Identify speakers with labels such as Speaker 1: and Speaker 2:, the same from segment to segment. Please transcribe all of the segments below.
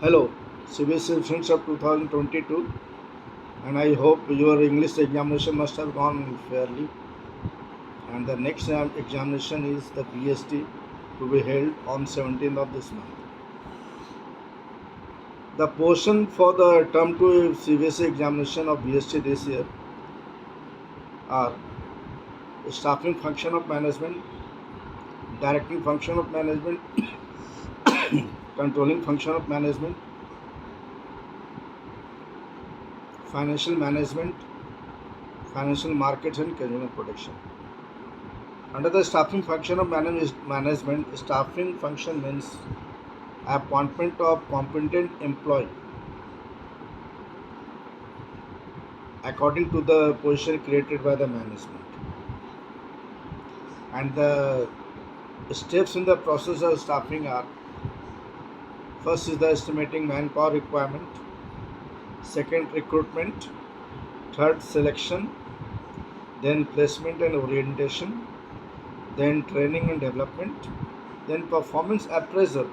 Speaker 1: Hello, CBSE students of 2022, and I hope your English examination must have gone fairly. And the next examination is the BST to be held on 17th of this month. The portion for the term 2 CBSE examination of BST this year are staffing function of management, directing function of management, controlling function of management, financial management, financial markets and consumer protection. Under the staffing function of management, staffing function means appointment of competent employee according to the position created by the management. And the steps in the process of staffing are: first is the estimating manpower requirement, second recruitment, third selection, then placement and orientation, then training and development, then performance appraisal,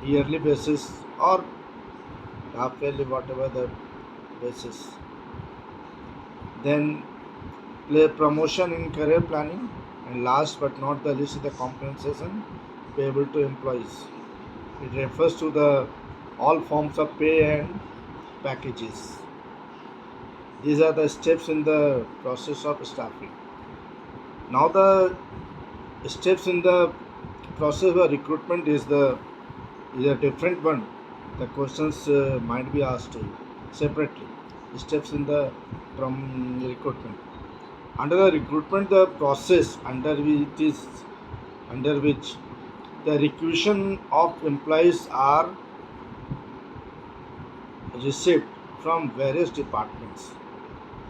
Speaker 1: yearly basis or half yearly, whatever the basis, then promotion in career planning, and last but not the least is the compensation payable to employees. It refers to the all forms of pay and packages. These are the steps in the process of staffing. Now the steps in the process of recruitment is a different one. The questions might be asked separately. Steps in the from recruitment. Under the recruitment, the process under which the requisition of employees are received from various departments.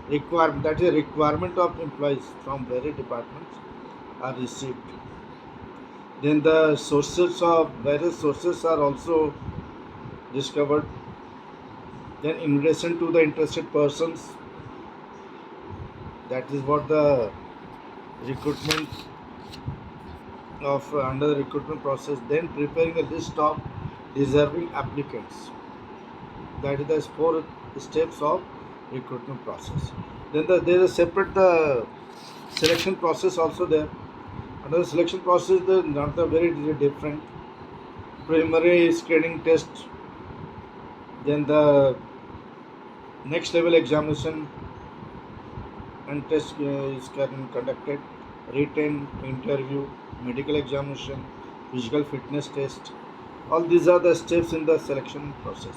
Speaker 1: That is, requirement of employees from various departments are received. Then the various sources are also discovered. Then invitation to the interested persons. That is what the recruitment of under the recruitment process. Then preparing a list of deserving applicants. That is the 4 steps of recruitment process. Then there is a separate selection process also there. Under the selection process, not the very different. Preliminary screening test, then the next level examination and test is conducted, written interview, medical examination, physical fitness test. All these are the steps in the selection process.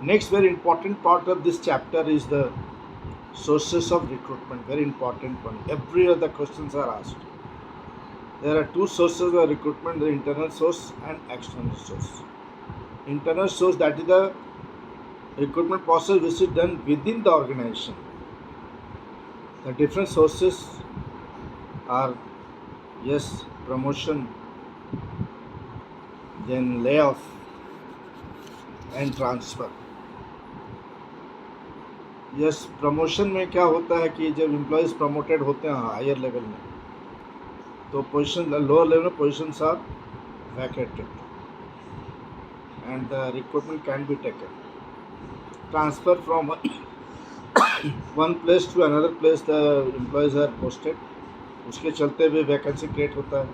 Speaker 1: Next very important part of this chapter is the sources of recruitment. Very important one. Every other questions are asked. There are 2 sources of recruitment: the internal source and external source. Internal source, that is the recruitment process which is done within the organization. The different sources are promotion, then layoff and transfer. Promotion में क्या होता है कि जब employees promoted होते हैं higher level में, तो पोजीशन लोअर लेवल में positions are vacated and the recruitment can be taken. Transfer from one place to another place, the employees are posted. उसके चलते हुए वैकेंसी क्रिएट होता है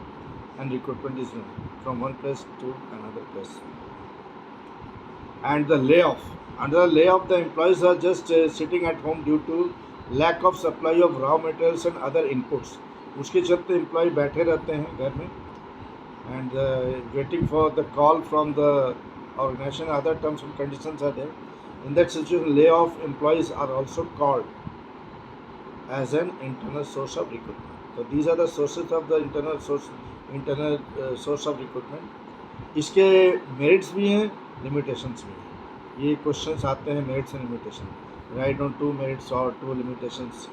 Speaker 1: and recruitment is done from one place to another place. And the layoff. Under the layoff, the employees are just sitting at home due to lack of supply of raw materials and other inputs. उसके चलते employ बैठे रहते हैं घर में and waiting for the call from the organization. Other terms and conditions are there. In that situation, layoff employees are also called as an internal source of recruitment. So these are the sources of the internal source of recruitment. इसके merits भी हैं, limitations भी हैं. ये questions आते हैं merits and limitation. Write down 2 merits or 2 limitations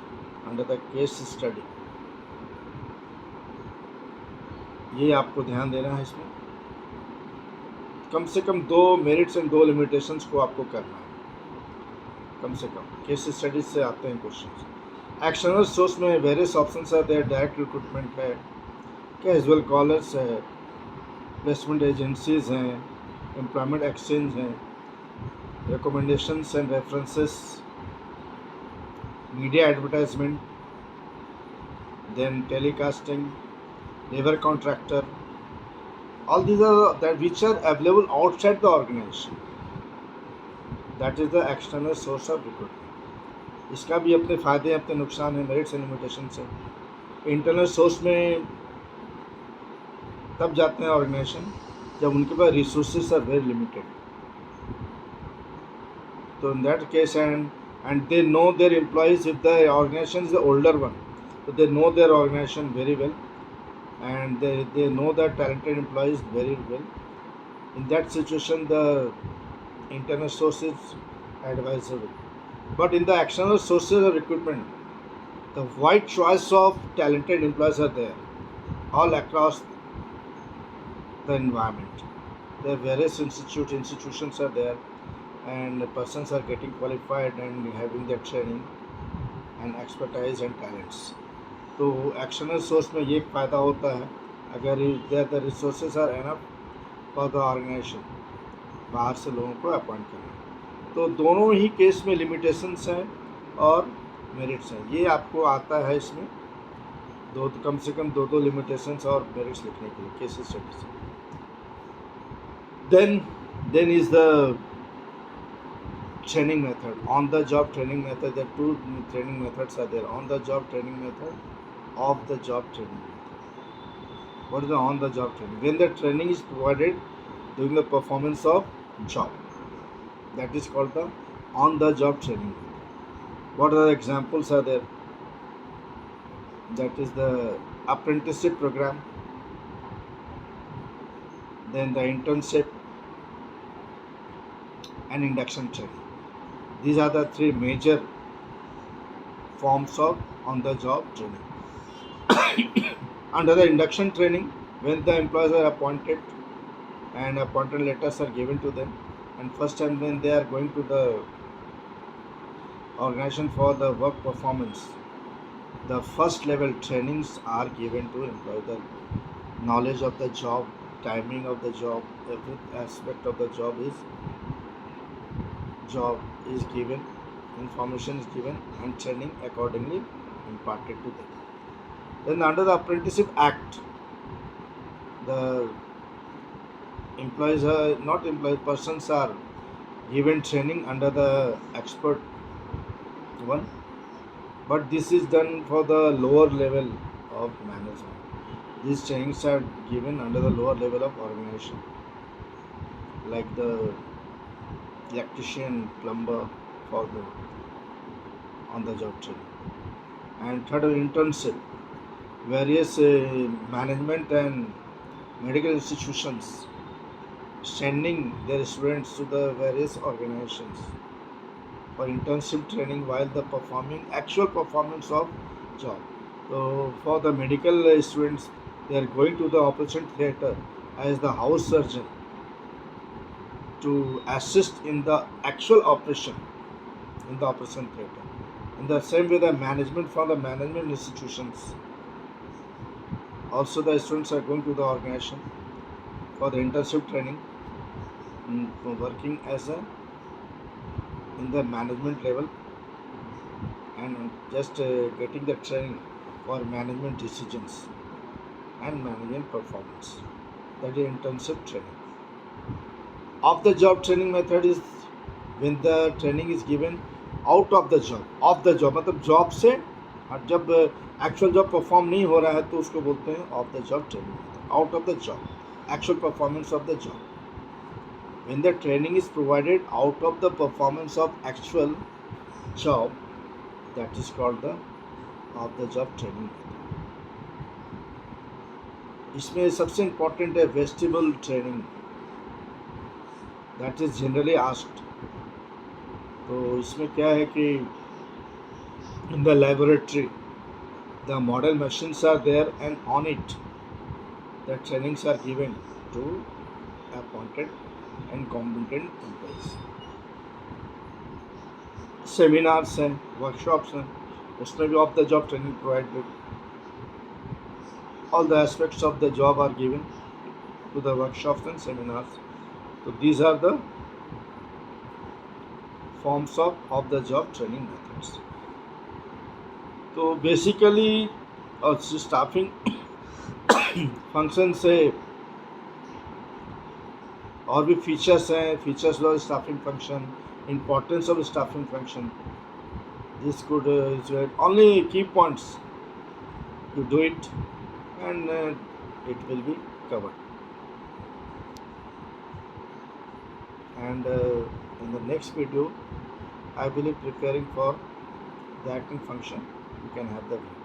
Speaker 1: under the case study. ये आपको ध्यान देना है. इसमें कम से कम 2 मेरिट्स एंड 2 लिमिटेशंस को आपको करना है. कम से कम केस स्टडीज से आते हैं क्वेश्चंस. एक्सटर्नल सोर्स में वेरियस ऑप्शंस आते हैं. डायरेक्ट रिक्रूटमेंट है, कैजुअल कॉलर्स है, प्लेसमेंट एजेंसीज हैं, एम्प्लॉयमेंट एक्सचेंज हैं, recommendations and references, media advertisement, then telecasting, labor contractor. All these are that which are available outside the organization. That is the external source of recruitment. इसका भी अपने फ़ायदे हैं, अपने नुकसान हैं, मेरिट्स एंड लिमिटेशंस हैं। इंटरनल सोर्स में तब जाते हैं ऑर्गेनाइजेशन जब उनके पास resources are very limited. So in that case, and they know their employees. If the organization is the older one, so they know their organization very well, and they know the talented employees very well. In that situation, the internal source is advisable. But in the external sources of recruitment, the wide choice of talented employees are there all across the environment. There are various institutions are there, and persons are getting qualified and having their training and expertise and talents. तो external source में ये फ़ायदा होता है अगर the resources are enough for the organisation, बाहर से लोगों को अपॉइंट करना। तो दोनों ही केस में लिमिटेशंस हैं और मेरिट्स हैं। ये आपको आता है इसमें कम से कम दो लिमिटेशंस और मेरिट्स लिखने के लिए case studies. Then is the training method, on the job training method. There are two training methods are there: on the job training method, off the job training method. What is the on the job training? When the training is provided during the performance of job, that is called the on the job training method. What are the examples are there? That is the apprenticeship program, then the internship and induction training. These are the three major forms of on-the-job training. Under the induction training, when the employees are appointed and appointment letters are given to them, and first time when they are going to the organization for the work performance, the first level trainings are given to employee. The knowledge of the job, timing of the job, every aspect of the job is given, information is given, and training accordingly imparted to them. Then under the Apprenticeship Act, the persons are given training under the expert one, but this is done for the lower level of management. These trainings are given under the lower level of organization, like the electrician, plumber, for the on-the-job training. And third, internship. Various management and medical institutions sending their students to the various organizations for internship training while the actual performance of job. So for the medical students, they are going to the operation theatre as the house surgeon to assist in the actual operation in the operation theatre. In the same way, the management from the management institutions, also the students are going to the organization for the internship training, for working as in the management level, and just getting the training for management decisions and management performance. That is internship training. Off the job training method is when the training is given out of the job. Off the job मतलब job से, और जब actual job perform नहीं हो रहा है तो उसको बोलते हैं of the job training method. Out of the job, actual performance of the job. When the training is provided out of the performance of actual job, that is called the off the job training method. इसमें सबसे important है vestibule training. That is generally asked. तो इसमें क्या है कि in the laboratory the model machines are there and on it the trainings are given to appointed and competent employees. Seminars हैं, workshops हैं, उसमें भी off the job training provided. All the aspects of the job are given to the workshops and seminars. So these are the forms of the job training methods. So basically, staffing functions है और भी features हैं features of staffing function importance of staffing function. This could is only key points. You do it, and it will be covered. And in the next video, I will be preparing for the acting function. You can have the video.